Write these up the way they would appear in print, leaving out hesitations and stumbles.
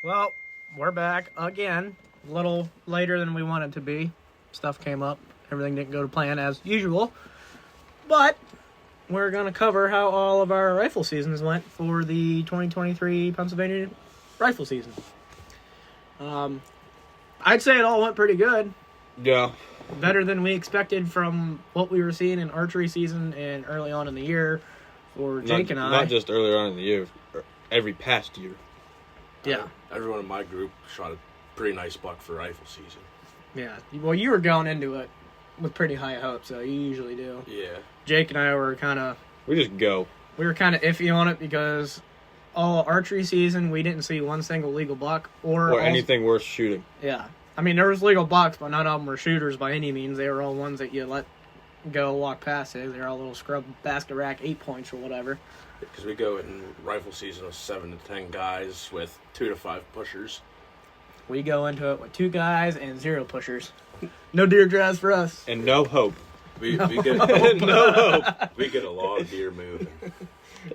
Well, we're back again. A little later than we wanted to be. Stuff came up. Everything didn't go to plan as usual. But we're going to cover how all of our rifle seasons went for the 2023 Pennsylvania rifle season. I'd say it all went pretty good. Yeah. Better than we expected from what we were seeing in archery season and early on in the year for Jake and I. Not just earlier on in the year, every past year. Yeah. Everyone in my group shot a pretty nice buck for rifle season. Yeah. Well, you were going into it with pretty high hopes, so you usually do. Yeah. Jake and I were kind of... We just go. We were kind of iffy on it because all archery season, we didn't see one single legal buck. Or anything worth shooting. Yeah. I mean, there was legal bucks, but none of them were shooters by any means. They were all ones that you let go walk past it. They were all little scrub basket rack 8 points or whatever. Because we go in rifle season with 7 to 10 guys with 2 to 5 pushers. We go into it with 2 guys and 0 pushers. No deer drives for us. And no hope. We get No hope. We get a lot of deer moving.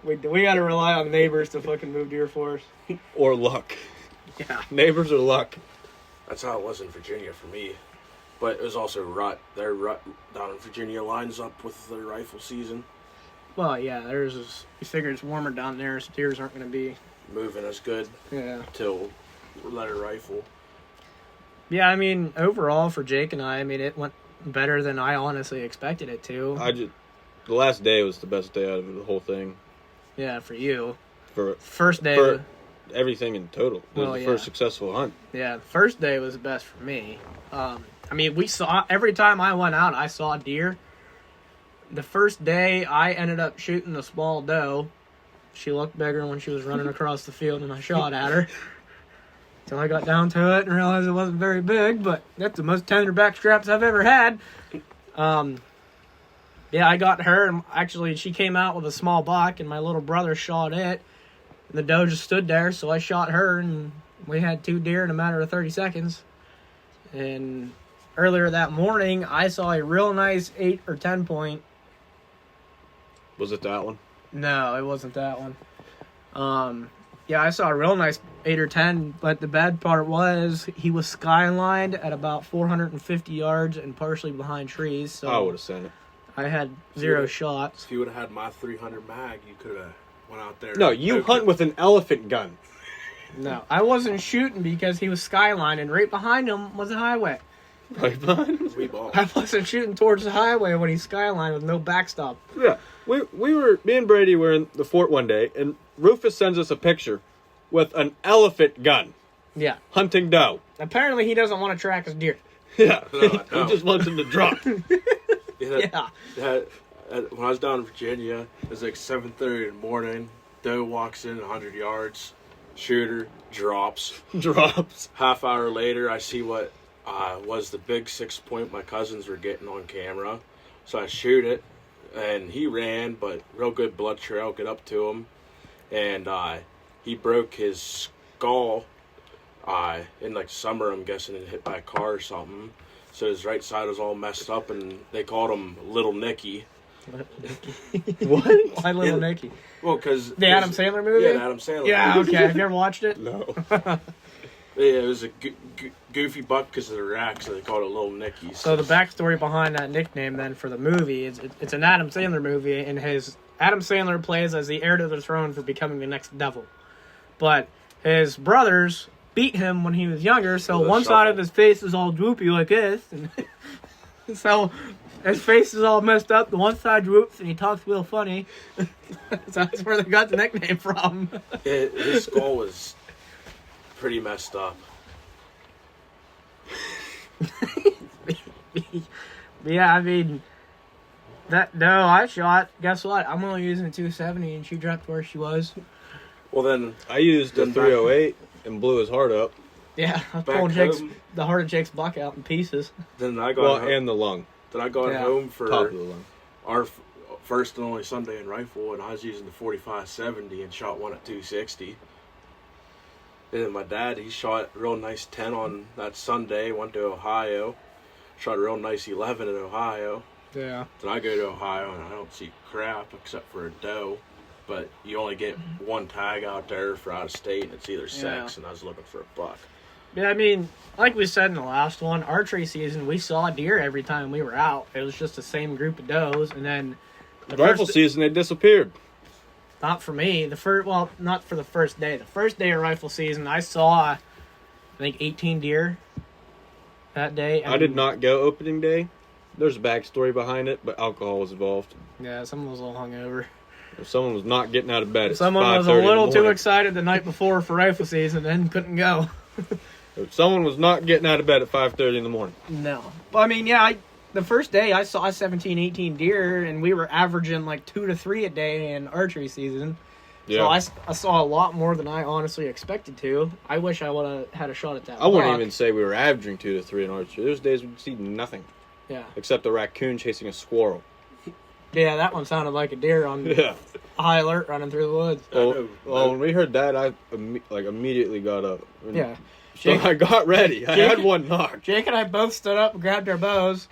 We got to rely on neighbors to fucking move deer for us. Or luck. Yeah. Neighbors or luck. That's how it was in Virginia for me. But it was also rut. Their rut down in Virginia lines up with their rifle season. Well, yeah, you figure it's warmer down there, so deers aren't going to be moving as good. Yeah. Till letter rifle. Yeah, I mean, overall for Jake and I mean, it went better than I honestly expected it to. The last day was the best day out of the whole thing. Yeah, for you. First day. For everything in total. It was the first successful hunt. Yeah, the first day was the best for me. I mean, every time I went out, I saw deer. The first day, I ended up shooting a small doe. She looked bigger when she was running across the field, and I shot at her. Until I got down to it and realized it wasn't very big, but that's the most tender back straps I've ever had. Yeah, I got her, and actually she came out with a small buck, and my little brother shot it. And the doe just stood there, so I shot her, and we had 2 deer in a matter of 30 seconds. And earlier that morning, I saw a real nice 8 or 10 point. Was it that one? No, it wasn't that one. Yeah, I saw a real nice 8 or 10, but the bad part was he was skylined at about 450 yards and partially behind trees. So I would have sent it. I had 0 shots. If you would have had my 300 mag, you could have went out there. No, you hunt with an elephant gun. No, I wasn't shooting because he was skylined, and right behind him was a highway. Right behind him? I wasn't shooting towards the highway when he skylined with no backstop. Yeah. Me and Brady were in the fort one day, and Rufus sends us a picture with an elephant gun. Yeah. Hunting doe. Apparently he doesn't want to track his deer. Yeah. He just wants him to drop. Yeah. When I was down in Virginia, it was like 7:30 in the morning. Doe walks in 100 yards. Shooter drops. Half hour later, I see what was the big 6 point my cousins were getting on camera. So I shoot it, and he ran, but real good blood trail, get up to him. And he broke his skull in like summer, I'm guessing, and hit by a car or something. So his right side was all messed up, and they called him Little Nicky. What? Why Little Nicky? Well, because... The Adam Sandler movie? Yeah, the Adam Sandler movie. Yeah, okay. Have you ever watched it? No. Yeah, it was a goofy buck because of the rack, so they called it Little Nicky. So the backstory behind that nickname then for the movie is it's an Adam Sandler movie, and Adam Sandler plays as the heir to the throne for becoming the next devil. But his brothers beat him when he was younger, so one side of his face is all droopy like this, and so his face is all messed up. The one side droops, and he talks real funny. So that's where they got the nickname from. His skull was pretty messed up. Yeah, I mean, I shot. Guess what? I'm only using a 270, and she dropped where she was. Well, then I used a 308 and blew his heart up. Yeah, I Back pulled home. the heart of Jake's buck out in pieces. then I got home, And the lung. then I got home for Top of the lung. our first and only Sunday in rifle, and I was using the 45-70 and shot one at 260. And then my dad, he shot a real nice 10 on that Sunday, went to Ohio, shot a real nice 11 in Ohio. Yeah. Then I go to Ohio, and I don't see crap except for a doe. but you only get one tag out there for out of state, and it's either 6, Yeah. and I was looking for a buck. Yeah, I mean, like we said in the last one, archery season, we saw deer every time we were out. It was just the same group of does, and then Rifle season, they disappeared. not for me. Not for the first day. The first day of rifle season, I saw, I think, 18 deer that day. I did not go opening day. There's a backstory behind it, but alcohol was involved. Yeah, someone was a little hungover. If someone was not getting out of bed, Someone was a little too excited the night before for rifle season and couldn't go. If someone was not getting out of bed at 5:30 in the morning. No. But I mean, yeah, the first day I saw 17, 18 deer, and we were averaging like 2 to 3 a day in archery season. Yeah. So I saw a lot more than I honestly expected to. I wish I would have had a shot at that. I wouldn't buck. even say we were averaging 2 to 3 in archery. There's days we'd see nothing Yeah. except a raccoon chasing a squirrel. Yeah, that one sounded like a deer on Yeah. high alert running through the woods. Well, when we heard that, I immediately got up. And Yeah. So I got ready. I had one knocked. Jake and I both stood up and grabbed our bows,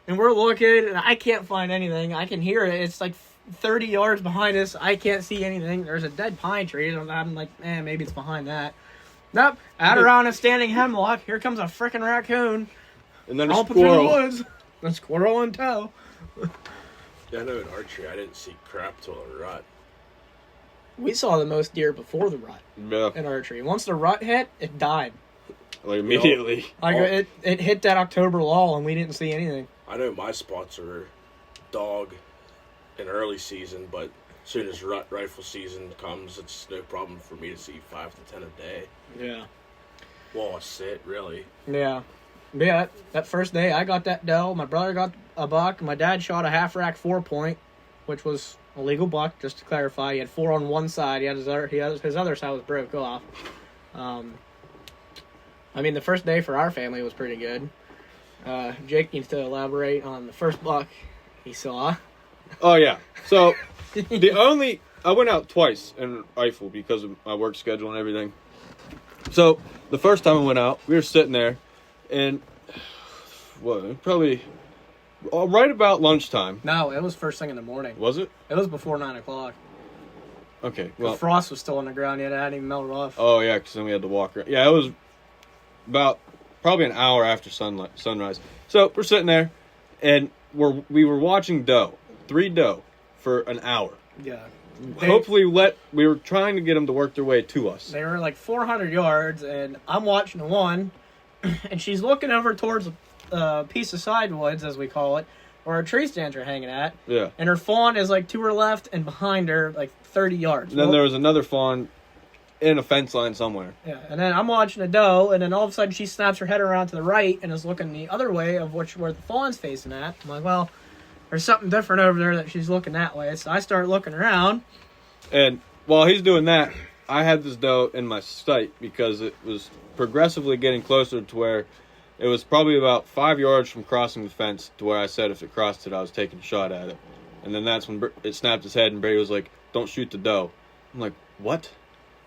and we're looking, and I can't find anything. I can hear it. It's like 30 yards behind us. I can't see anything. There's a dead pine tree, and I'm like, maybe it's behind that. Nope. Out around a standing hemlock, here comes a frickin' raccoon. And then a Romping through the squirrel. woods. A squirrel in tow. Yeah, I know in archery I didn't see crap till the rut. We saw the most deer before the rut Yeah, in archery. Once the rut hit, it died. like immediately. Like it hit that October lull, and we didn't see anything. I know my spots are dog in early season, but as soon as rifle season comes, it's no problem for me to see 5 to 10 a day. Yeah. Well, I sit really. Yeah. Yeah, that first day I got that doe. My brother got a buck. My dad shot a half rack 4-point, which was a legal buck. Just to clarify, he had 4 on one side. His other side was broke off. I mean, the first day for our family was pretty good. Jake needs to elaborate on the first buck he saw. Oh yeah. So I went out twice in rifle because of my work schedule and everything. So the first time I went out, we were sitting there, and probably right about lunchtime. No, it was first thing in the morning. Was it? It was before 9 o'clock. Okay. The Well. frost was still on the ground yet. It hadn't even melted off. Oh yeah, because then we had to walk around. Yeah, it was about probably an hour after sunrise. So we're sitting there, and we were watching 3 doe, for an hour. Yeah. Hopefully, we were trying to get them to work their way to us. They were like 400 yards, and I'm watching the one, and she's looking over towards a piece of sidewoods, as we call it, where our tree stands are hanging at. Yeah. And her fawn is like to her left and behind her, like 30 yards. And then there was another fawn in a fence line somewhere. Yeah, and then I'm watching a doe, and then all of a sudden she snaps her head around to the right and is looking the other way of where the fawn's facing at. I'm like, well, there's something different over there that she's looking that way. So I start looking around. And while he's doing that, I had this doe in my sight because it was progressively getting closer to where it was probably about 5 yards from crossing the fence to where I said if it crossed it, I was taking a shot at it. And then that's when it snapped his head, and Brady was like, "Don't shoot the doe." I'm like, "What?"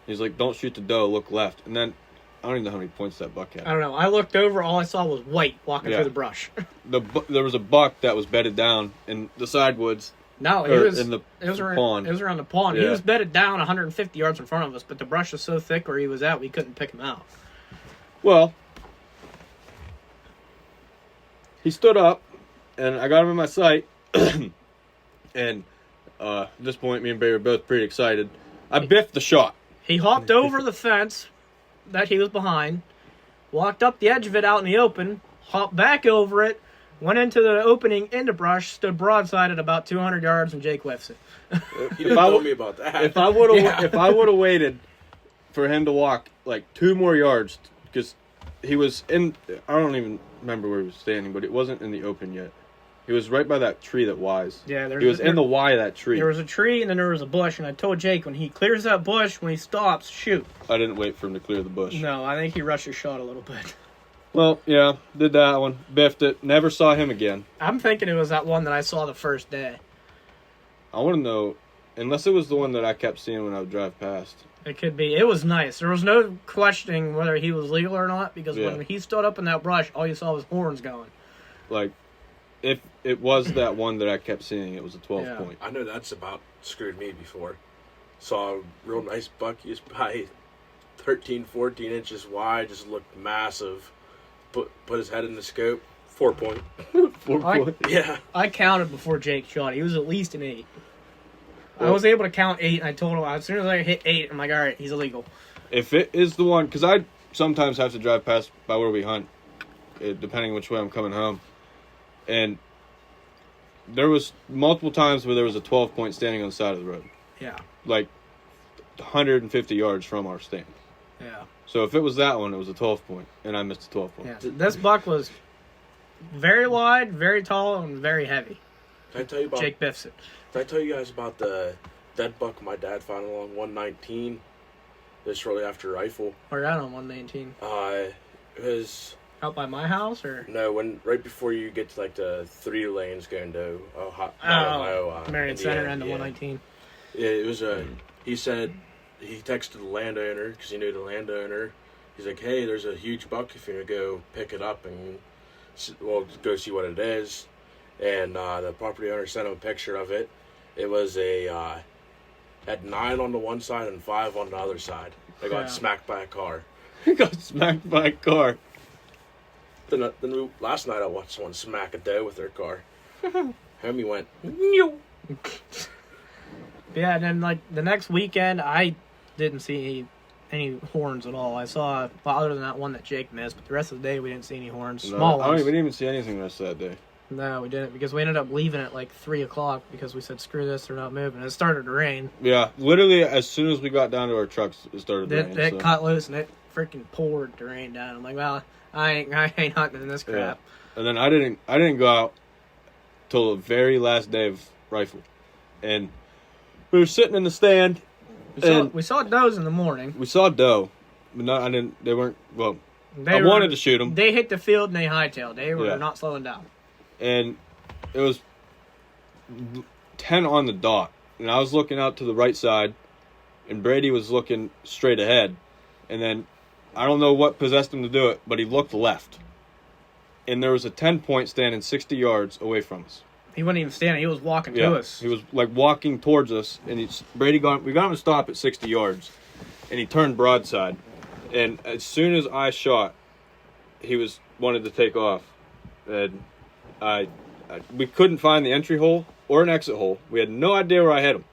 He's like, "Don't shoot the doe, look left." And then I don't even know how many points that buck had. I don't know. I looked over. All I saw was white walking through the brush. There was a buck that was bedded down in the sidewoods. No, in the pond. It was around the pond. Yeah. He was bedded down 150 yards in front of us, but the brush was so thick where he was at, we couldn't pick him out. Well, he stood up, and I got him in my sight. And at this point, me and Brady were both pretty excited. I biffed the shot. He hopped over the fence that he was behind, walked up the edge of it out in the open, hopped back over it, went into the opening in the brush, stood broadside at about 200 yards, and Jake whiffs it. You didn't tell me about that. If I would have waited for him to walk like 2 more yards, because he was in, I don't even remember where he was standing, but it wasn't in the open yet. He was right by that tree that Y's. Yeah, he was in the Y of that tree. There was a tree and then there was a bush, and I told Jake when he clears that bush, when he stops, shoot. I didn't wait for him to clear the bush. No, I think he rushed his shot a little bit. Well, yeah, did that one, biffed it, never saw him again. I'm thinking it was that one that I saw the first day. I want to know, unless it was the one that I kept seeing when I would drive past. It could be. It was nice. There was no questioning whether he was legal or not, because when he stood up in that brush, all you saw was horns going. Like, if it was that one that I kept seeing, it was a 12 point. I know that's about screwed me before. saw a real nice buck. He was probably 13, 14 inches wide, just looked massive. Put his head in the scope. 4 point. 4 point. Yeah. I counted before Jake shot. He was at least an 8. I was able to count 8, and I told him as soon as I hit 8, I'm like, all right, he's illegal. If it is the one, because I sometimes have to drive past by where we hunt, depending which way I'm coming home, and there was multiple times where there was a 12 point standing on the side of the road. Yeah. Like 150 yards from our stand. Yeah. So if it was that one, it was a 12 point, and I missed a 12 point. Yeah. This buck was very wide, very tall, and very heavy. Did I tell you about Jake biffs it. Did I tell you guys about the dead buck my dad found along 119? This shortly after rifle. We're out on 119. It was Out by my house, or? no, right before you get to like the 3 lanes going to Ohio, Marion Center and the yeah. 119. Yeah, it was he said he texted the landowner because he knew the landowner. He's like, hey, there's a huge buck if you're gonna go pick it up and go see what it is. And the property owner sent him a picture of it. It was had 9 on the one side and 5 on the other side. They got smacked by a car. He got smacked by a car. Then last night I watched someone smack a doe with their car. Homie went, "Meow." Yeah, and then like the next weekend, I didn't see any horns at all. I saw, well, other than that one that Jake missed, but the rest of the day we didn't see any horns. Small No, ones. we didn't even see anything the rest of that day. No, we didn't, because we ended up leaving at like 3 o'clock because we said, screw this, they're not moving. It started to rain. Yeah, literally as soon as we got down to our trucks, it started to rain. It cut loose and it freaking poured the rain down. I'm like, well, I ain't hunting in this crap. Yeah. And then I didn't go out till the very last day of rifle, and we were sitting in the stand. We saw does in the morning. We saw doe, but I didn't. They weren't. Well, I wanted to shoot them. They hit the field and they hightailed. They were not slowing down. And it was 10 on the dot, and I was looking out to the right side, and Brady was looking straight ahead, and then I don't know what possessed him to do it, but he looked left, and there was a 10 point standing 60 yards away from us. He wasn't even standing. He was walking to us. He was like walking towards us, and we got him to stop at 60 yards, and he turned broadside, and as soon as I shot, he wanted to take off, and we couldn't find the entry hole or an exit hole. We had no idea where I hit him.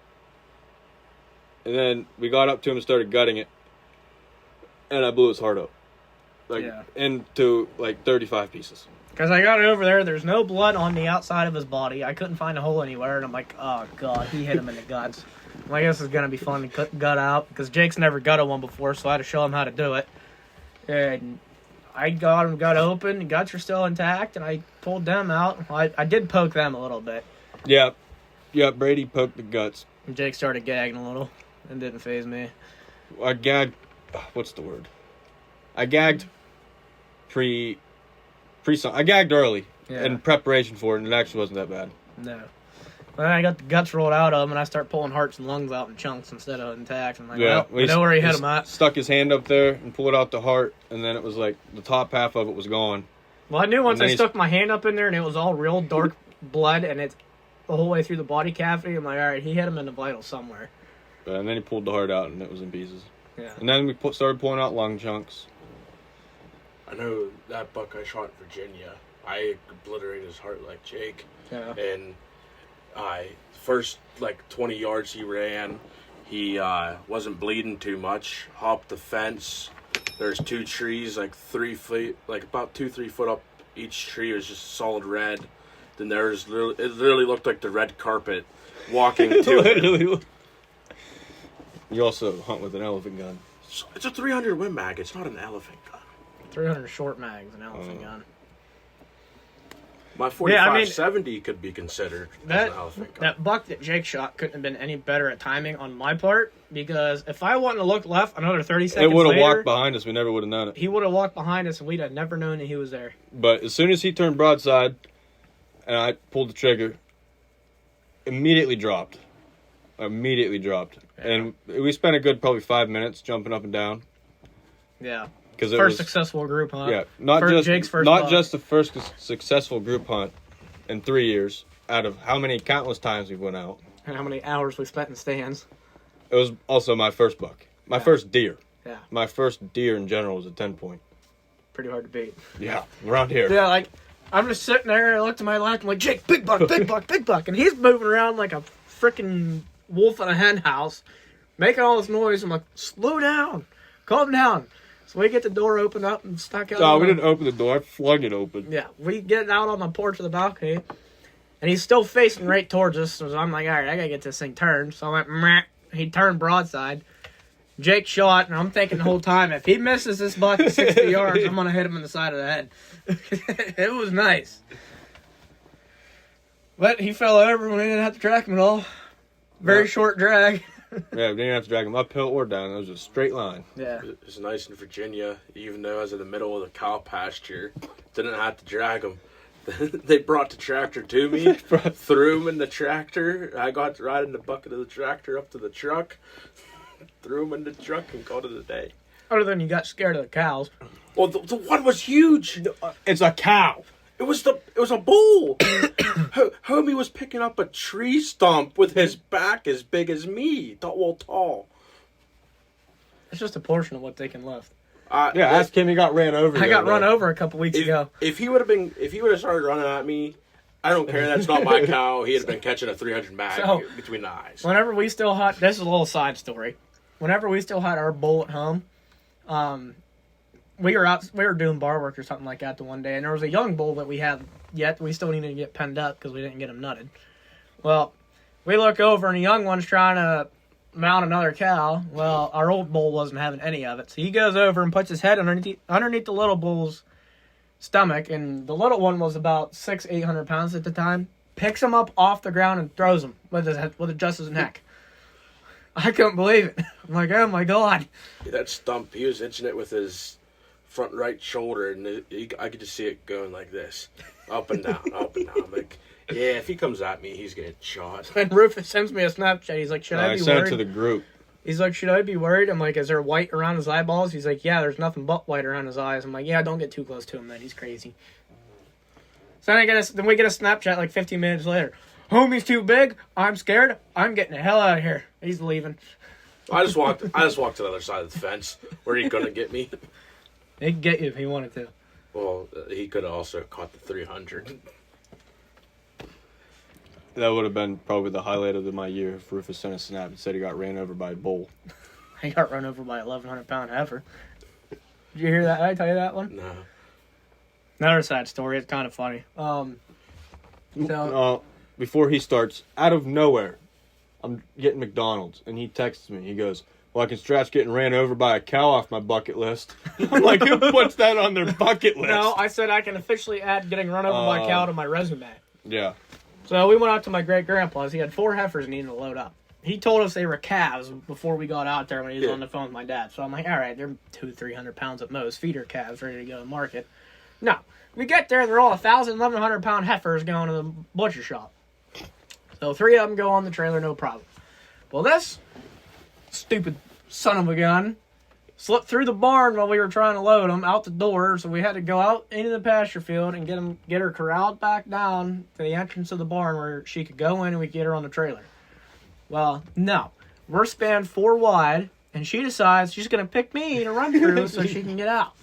And then we got up to him and started gutting it. And I blew his heart up. Into 35 pieces. Because I got it over there. There's no blood on the outside of his body. I couldn't find a hole anywhere. And I'm like, oh, God, he hit him in the guts. I'm like, this is going to be fun to gut out. Because Jake's never gutted one before, so I had to show him how to do it. And I got him gut open, the guts are still intact, and I pulled them out. I did poke them a little bit. Yeah, Brady poked the guts. And Jake started gagging a little. It didn't faze me. I gagged, what's the word? I gagged I gagged early in preparation for it, and it actually wasn't that bad. No. Then I got the guts rolled out of him, and I start pulling hearts and lungs out in chunks instead of intact. I'm like, well, I know where he hit him at. Stuck his hand up there and pulled out the heart, and then it was like the top half of it was gone. Well, I knew once I stuck my hand up in there, and it was all real dark blood, and it's the whole way through the body cavity. I'm like, all right, he hit him in the vital somewhere. And then he pulled the heart out, and it was in pieces. Yeah. And then we started pulling out lung chunks. I know that buck I shot in Virginia. I obliterated his heart like Jake. Yeah. And first 20 yards he ran, he wasn't bleeding too much. Hopped the fence. There's 2 trees, 3 feet, about 2-3 foot up each tree. It was just solid red. Then it literally looked like the red carpet walking to it. You also hunt with an elephant gun. It's a 300 Win Mag. It's not an elephant gun. 300 short mags, an elephant gun. My 45-70 could be considered as an elephant gun. That buck that Jake shot couldn't have been any better at timing on my part, because if I wanted to look left another 30 seconds later... It would have walked later, behind us. We never would have known it. He would have walked behind us, and we'd have never known that he was there. But as soon as he turned broadside, and I pulled the trigger, immediately dropped. Yeah. And we spent a good probably 5 minutes jumping up and down. Yeah. First successful group hunt. Yeah, Jake's first not buck. just the first successful group hunt in 3 years out of how many countless times we went out. And how many hours we spent in stands. It was also my first buck. My first deer. Yeah. My first deer in general was a 10-point. Pretty hard to beat. Yeah, around here. Yeah, like, I'm just sitting there, I look to my left, I'm like, Jake, big buck, big buck, big buck. And he's moving around like a freaking wolf in a hen house, making all this noise. I'm like, slow down, calm down. So we get the door opened up and stuck out. No, we didn't open the door. I flung it open. Yeah, we get out on the porch of the balcony, and he's still facing right towards us. So I'm like, all right, I gotta get this thing turned. So I went, meh. He turned broadside. Jake shot, and I'm thinking the whole time, if he misses this buck at 60 yards, I'm gonna hit him in the side of the head. It was nice. But he fell over when we didn't have to track him at all. Very short drag. Yeah, we didn't have to drag him uphill or down. It was a straight line. Yeah. It was nice in Virginia, even though I was in the middle of the cow pasture. Didn't have to drag him. They brought the tractor to me, threw him in the tractor. I got to ride in the bucket of the tractor up to the truck, threw him in the truck, and called it a day. Other than you got scared of the cows. Well, the one was huge. It's a cow. It was a bull. Homie was picking up a tree stump with his back as big as me, tall. It's just a portion of what they can lift. Ask him. He got ran over. I got run over a couple weeks ago. If he would have started running at me, I don't care. That's not my cow. He'd have been catching a 300 mag between the eyes. Whenever we still had, this is a little side story. Whenever we still had our bull at home, we were doing bar work or something like that the one day, and there was a young bull that we had yet. We still needed to get penned up because we didn't get him nutted. Well, we look over, and the young one's trying to mount another cow. Well, our old bull wasn't having any of it, so he goes over and puts his head underneath the little bull's stomach, and the little one was about 800 pounds at the time. Picks him up off the ground and throws him with just his neck. I couldn't believe it. I'm like, oh my god! That stump, he was itching it with his front right shoulder, and I could just see it going like this, up and down, up and down. I'm like, yeah, if he comes at me, he's getting shot. And Rufus sends me a Snapchat. He's like, should I be sent worried? it to the group. He's like, should I be worried? I'm like, is there white around his eyeballs? He's like, yeah, there's nothing but white around his eyes. I'm like, yeah, don't get too close to him, man. He's crazy. So then we get a Snapchat like 15 minutes later. Homie's too big. I'm scared. I'm getting the hell out of here. He's leaving. I just walked to the other side of the fence. Where are you gonna get me? He could get you if he wanted to. Well, he could have also caught the 300. That would have been probably the highlight of my year if Rufus sent a snap and said he got ran over by a bull. He got run over by a 1,100-pound heifer. Did you hear that? Did I tell you that one? No. Another sad story. It's kind of funny. Before he starts, out of nowhere, I'm getting McDonald's, and he texts me. He goes, well, I can scratch getting ran over by a cow off my bucket list. I'm like, who puts that on their bucket list? No, I said I can officially add getting run over by a cow to my resume. Yeah. So we went out to my great-grandpa's. He had 4 heifers and needed to load up. He told us they were calves before we got out there when he was on the phone with my dad. So I'm like, all right, they're 200-300 pounds at most. Feeder calves ready to go to market. No. We get there, they're all 1,100-pound heifers going to the butcher shop. So 3 of them go on the trailer, no problem. Well, this stupid son of a gun slipped through the barn while we were trying to load them out the door, so we had to go out into the pasture field and get her corralled back down to the entrance of the barn where she could go in and we could get her on the trailer. Well, no. We're spanned 4 wide, and she decides she's going to pick me to run through so she can get out.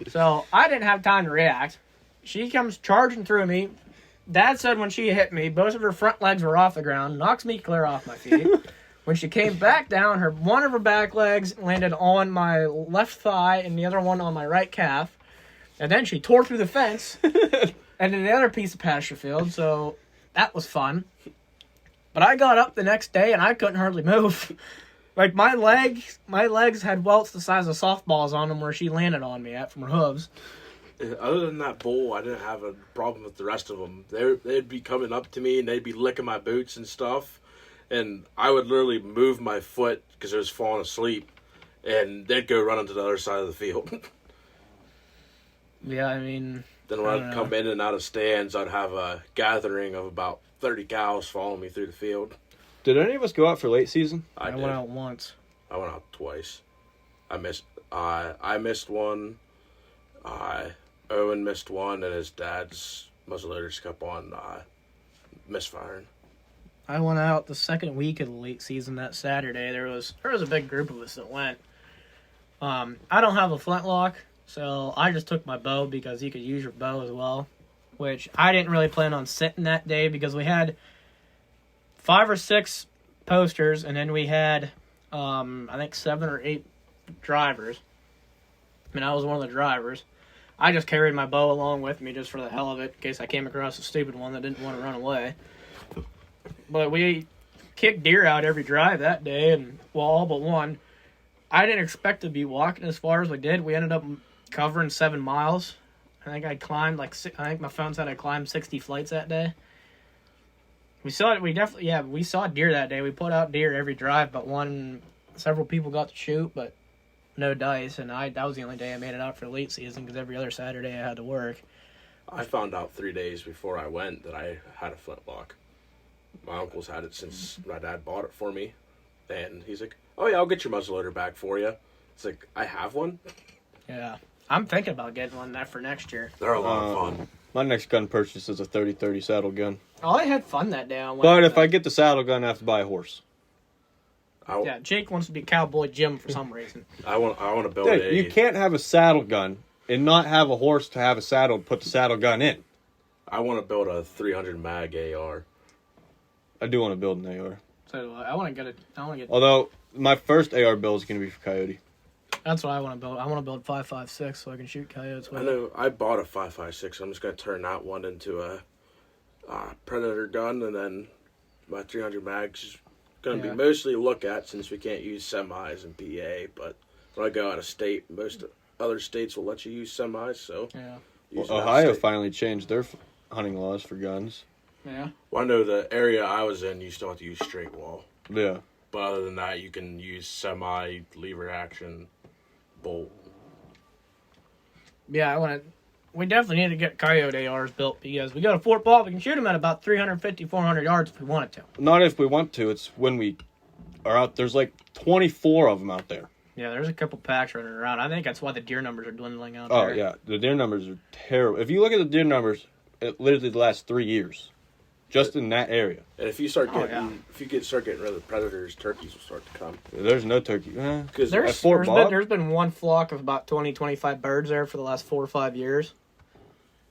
So I didn't have time to react. She comes charging through me. Dad said when she hit me, both of her front legs were off the ground, knocks me clear off my feet. When she came back down, one of her back legs landed on my left thigh and the other one on my right calf. And then she tore through the fence and in the other piece of pasture field, so that was fun. But I got up the next day and I couldn't hardly move. Like, my legs had welts the size of softballs on them where she landed on me from her hooves. Other than that bull, I didn't have a problem with the rest of them. They'd be coming up to me and they'd be licking my boots and stuff. And I would literally move my foot because I was falling asleep. And they'd go running to the other side of the field. Yeah, I mean... Then when I'd come in and out of stands, I'd have a gathering of about 30 cows following me through the field. Did any of us go out for late season? I went out once. I went out twice. I missed one. Owen missed one, and his dad's muzzleloaders kept on misfiring. I went out the second week of the late season that Saturday. There was a big group of us that went. I don't have a flintlock, so I just took my bow because you could use your bow as well, which I didn't really plan on sitting that day because we had 5 or 6 posters, and then we had, I think 7 or 8 drivers. I mean, I was one of the drivers. I just carried my bow along with me just for the hell of it, in case I came across a stupid one that didn't want to run away. But we kicked deer out every drive that day, and well, all but one. I didn't expect to be walking as far as we did. We ended up covering 7 miles. I think I climbed I think my phone said I climbed 60 flights that day. We saw it. We saw deer that day. We put out deer every drive, but one. Several people got to shoot, but no dice. And that was the only day I made it out for late season because every other Saturday I had to work. I found out 3 days before I went that I had a flintlock. My uncle's had it since my dad bought it for me, and he's like, "Oh yeah, I'll get your muzzleloader back for you." It's like, I have one. Yeah, I'm thinking about getting one for next year. They're a lot of fun. My next gun purchase is a 30-30 saddle gun. Oh, I had fun that day. But if I get the saddle gun, I have to buy a horse. Yeah, Jake wants to be Cowboy Jim for some reason. I want to build Dude, you can't have a saddle gun and not have a horse to have a saddle to put the saddle gun in. I want to build a 300 mag AR. I do want to build an AR. So I want to get it. Although my first AR build is going to be for coyote. That's what I want to build. I want to build 5.56 so I can shoot coyotes with I know. I bought a 5.56. I'm just going to turn that one into a predator gun, and then my 300 mags is going to be mostly look at since we can't use semis in PA. But when I go out of state, most other states will let you use semis. So yeah. Well, Ohio finally changed their hunting laws for guns. Yeah. Well, I know the area I was in, you still have to use straight wall. Yeah. But other than that, you can use semi, lever action, bolt. Yeah, we definitely need to get coyote ARs built because we got a Fort Ball. We can shoot them at about 350, 400 yards if we wanted to. Not if we want to. It's when we are out. There's like 24 of them out there. Yeah, there's a couple packs running around. I think that's why the deer numbers are dwindling out there. Oh, yeah. The deer numbers are terrible. If you look at the deer numbers, it literally the last 3 years. Just in that area. And if you start getting, start getting rid of the predators, turkeys will start to come. There's no turkey. Because there's been one flock of about 20, 25 birds there for the last 4 or 5 years.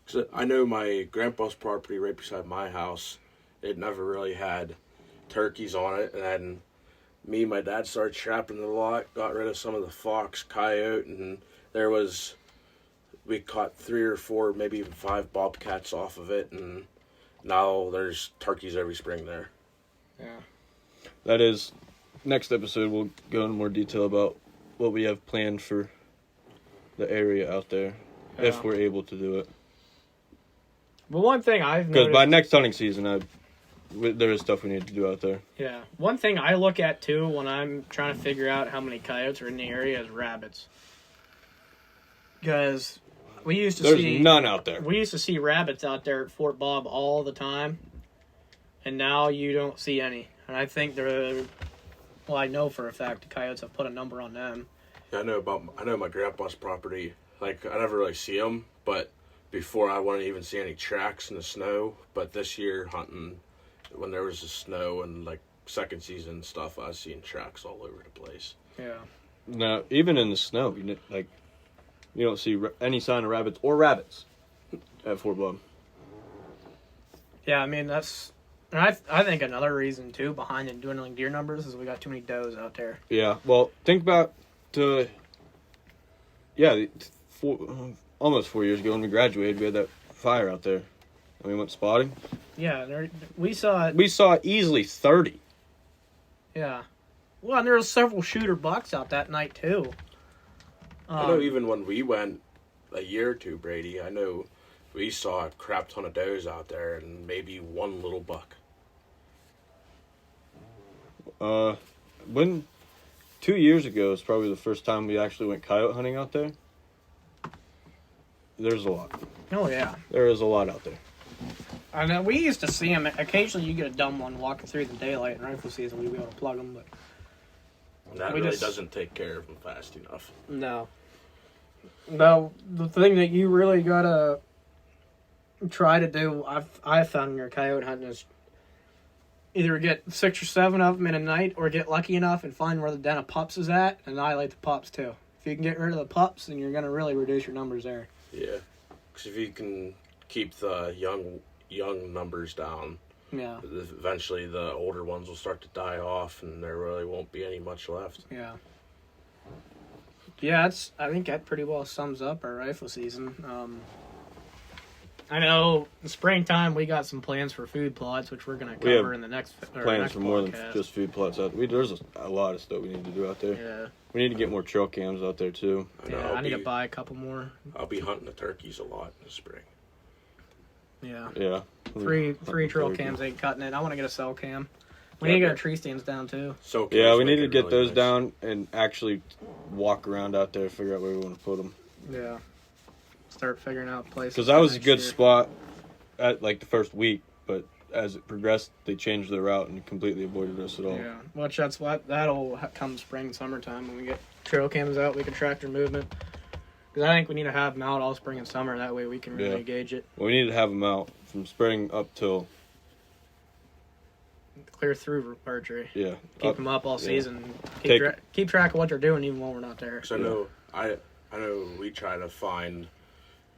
So I know my grandpa's property right beside my house, it never really had turkeys on it. And then me and my dad started trapping it a lot, got rid of some of the fox, coyote, and we caught 3 or 4, maybe even 5 bobcats off of it, and now there's turkeys every spring there. Yeah. That is, next episode we'll go into more detail about what we have planned for the area out there, if we're able to do it. But one thing I've noticed... Because by next hunting season, there is stuff we need to do out there. Yeah. One thing I look at, too, when I'm trying to figure out how many coyotes are in the area is rabbits. Because... There's none out there. We used to see rabbits out there at Fort Bob all the time, and now you don't see any. And I think I know for a fact the coyotes have put a number on them. Yeah, I know my grandpa's property. Like, I never really see them, but before I wouldn't even see any tracks in the snow. But this year hunting, when there was the snow and like second season stuff, I was seeing tracks all over the place. Yeah. Now, even in the snow, you don't see any sign of rabbits or rabbits at Fort Bob. Yeah, I mean, I think another reason, too, behind the dwindling deer numbers is we got too many does out there. Yeah, well, think about almost 4 years ago when we graduated, we had that fire out there. And we went spotting. Yeah, we saw... We saw easily 30. Yeah. Well, and there were several shooter bucks out that night, too. I know even when we went a year or two, Brady, I know we saw a crap ton of does out there and maybe one little buck. 2 years ago is probably the first time we actually went coyote hunting out there. There's a lot. Oh, yeah. There is a lot out there. I know, we used to see them. Occasionally you get a dumb one walking through the daylight in rifle season. We'd be able to plug them, but... That really doesn't take care of them fast enough. No. No, the thing that you really gotta try to do, I've found in your coyote hunting is either get 6 or 7 of them in a night, or get lucky enough and find where the den of pups is at, and annihilate the pups too. If you can get rid of the pups, then you're going to really reduce your numbers there. Yeah, because if you can keep the young numbers down, Yeah. eventually the older ones will start to die off, and there really won't be any much left. Yeah. Yeah, I think that pretty well sums up our rifle season. I know in springtime we got some plans for food plots, which we're going to cover in the next plans next for more than podcast. just food plots. There's a lot of stuff we need to do out there. Yeah. We need to get more trail cams out there too. I need to buy a couple more. I'll be hunting the turkeys a lot in the spring. Yeah. Yeah. Three trail cams ain't cutting it. I want to get a cell cam. We need to get our tree stands down too. So yeah, we need to get those down and actually walk around out there, figure out where we want to put them. Yeah. Start figuring out places. Because that was a good spot at like the first week, but as it progressed, they changed their route and completely avoided us at all. Yeah, which that'll come spring, summertime when we get trail cams out. We can track their movement. Because I think we need to have them out all spring and summer. That way we can really gauge it. Well, we need to have them out from spring up till clear through archery. Yeah, keep them up all season. Keep track of what they're doing even when we're not there. So I know we try to find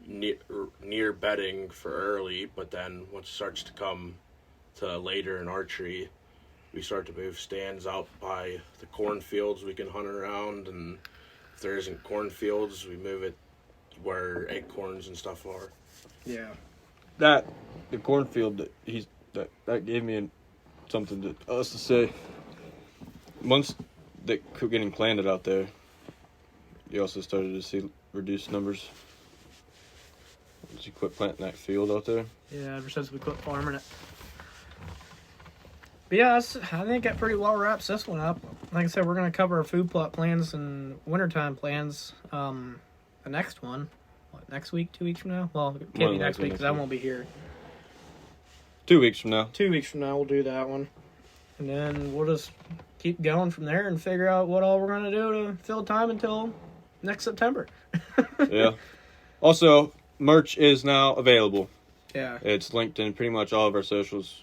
near bedding for early, but then once it starts to come to later in archery, we start to move stands out by the cornfields we can hunt around, and if there isn't cornfields, we move it where acorns and stuff are. Yeah. The cornfield that gave me something to us to say. Once they quit getting planted out there, you also started to see reduced numbers. Once you quit planting that field out there. Yeah, ever since we quit farming it. But yeah, I think that pretty well wraps this one up. Like I said, we're going to cover our food plot plans and wintertime plans. The next one, next week, 2 weeks from now? Well, it can't be next week because I won't be here. 2 weeks from now. 2 weeks from now, we'll do that one. And then we'll just keep going from there and figure out what all we're going to do to fill time until next September. Yeah. Also, merch is now available. Yeah. It's linked in pretty much all of our socials.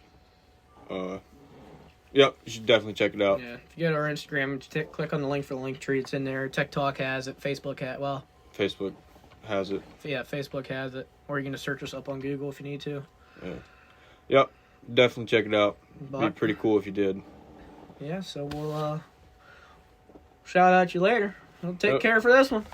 Yep, you should definitely check it out. Yeah, if you go to our Instagram, click on the link for the link tree. It's in there. TikTok has it. Facebook has it. Yeah, Facebook has it. Or you can just search us up on Google if you need to. Yeah. Yep, definitely check it out. But, be pretty cool if you did. Yeah, so we'll shout out you later. We'll take care for this one.